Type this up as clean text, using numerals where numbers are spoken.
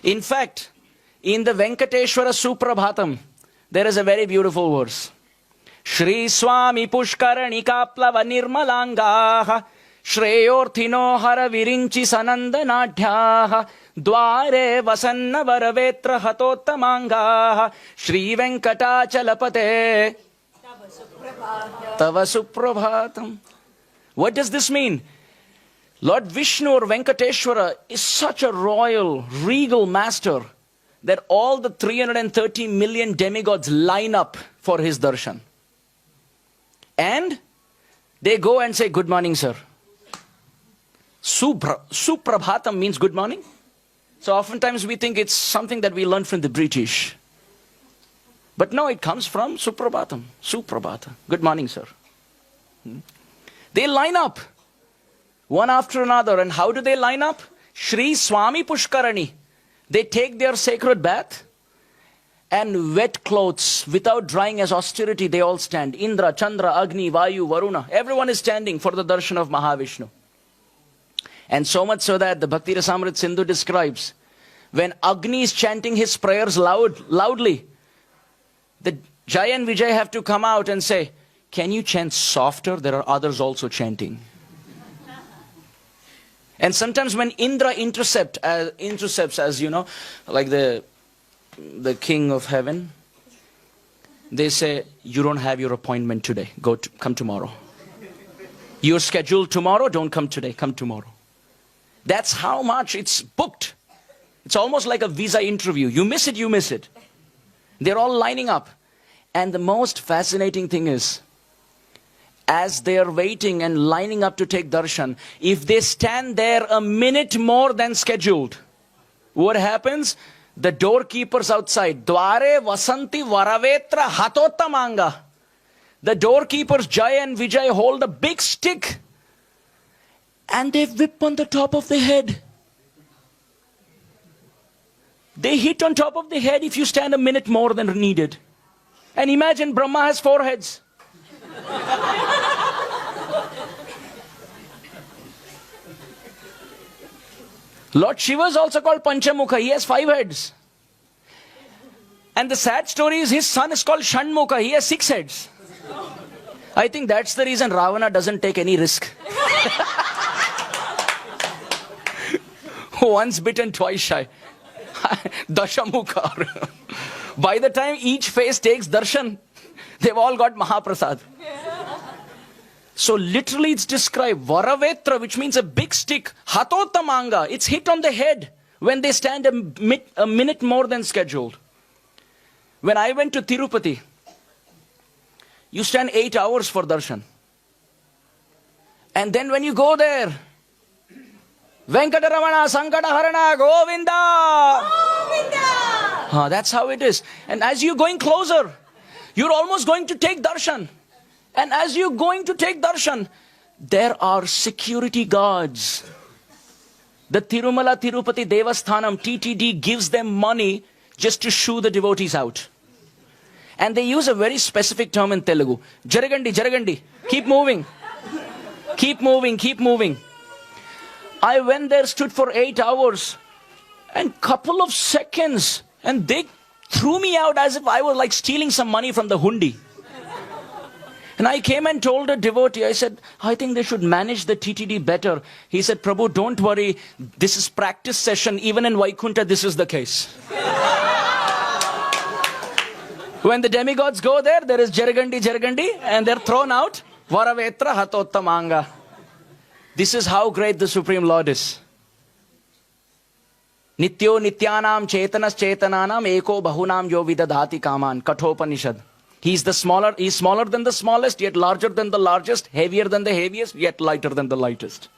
In fact, in the Venketeswar Suprabhatam, there is a very beautiful verse. Shri Swami Pushkarani Kaplava Nirmalangaha Shreyorthino Hara Virinchi Sanandanadhyaha Dware Vasanna Varavetra Hatottamangaha Shri Venkatachalapate Tava Suprabhatam. What does this mean? Lord Vishnu or Venkateshwara is such a royal, regal master that all the 330 million demigods line up for his darshan. And they go and say, good morning, sir. Suprabhatam means good morning. So oftentimes we think it's something that we learned from the British. But no, it comes from Suprabhatam. Suprabhata. Good morning, sir. They line up one after another. And how do they line up? Shri Swami Pushkarani. They take their sacred bath and wet clothes without drying as austerity. They all stand. Indra, Chandra, Agni, Vayu, Varuna. Everyone is standing for the darshan of Mahavishnu. And so much so that the Bhakti Rasamrit Sindhu describes when Agni is chanting his prayers loudly, the Jai and Vijay have to come out and say, can you chant softer? There are others also chanting. And sometimes when Indra intercepts, as you know, like the king of heaven, they say, you don't have your appointment today. Come tomorrow. You're scheduled tomorrow, don't come today, come tomorrow. That's how much it's booked. It's almost like a visa interview. You miss it, you miss it. They're all lining up. And the most fascinating thing is, as they are waiting and lining up to take darshan, if they stand there a minute more than scheduled, what happens? The doorkeepers outside, Dware Vasanti Varavetra Hatottamanga. The doorkeepers, Jai and Vijay, hold a big stick and they whip on the top of the head. They hit on top of the head if you stand a minute more than needed. And imagine Brahma has 4 heads. Lord Shiva is also called Panchamukha. He has 5 heads. And the sad story is his son is called Shanmukha. He has 6 heads. I think that's the reason Ravana doesn't take any risk. Once bitten, twice shy. Dashamukha. By the time each face takes darshan, they've all got Mahaprasad. So literally it's described, Varavetra, which means a big stick, Hatottamanga, it's hit on the head when they stand a minute more than scheduled. When I went to Tirupati, you stand 8 hours for darshan. And then when you go there, Venkateramana, Sankataharana, Govinda! Govinda! That's how it is. And as you're going closer, you're almost going to take darshan. And as you're going to take darshan, there are security guards. The Tirumala Tirupati Devasthanam, TTD, gives them money just to shoo the devotees out. And they use a very specific term in Telugu. Jaragandi, Jaragandi. Keep moving. Keep moving, keep moving. I went there, stood for 8 hours. And couple of seconds. And they threw me out as if I was like stealing some money from the hundi. And I came and told a devotee, I said, I think they should manage the TTD better. He said, Prabhu, don't worry. This is practice session. Even in Vaikunta, this is the case. When the demigods go there, there is Jaragandi, Jaragandi, and they're thrown out. Varavetra Hatottamanga. This is how great the Supreme Lord is. Nityo Nityanam Chetanas Chetananam Eko Bahunam Yo Vidadhati Kaman. Kathopanishad. He's smaller than the smallest, yet larger than the largest, heavier than the heaviest, yet lighter than the lightest.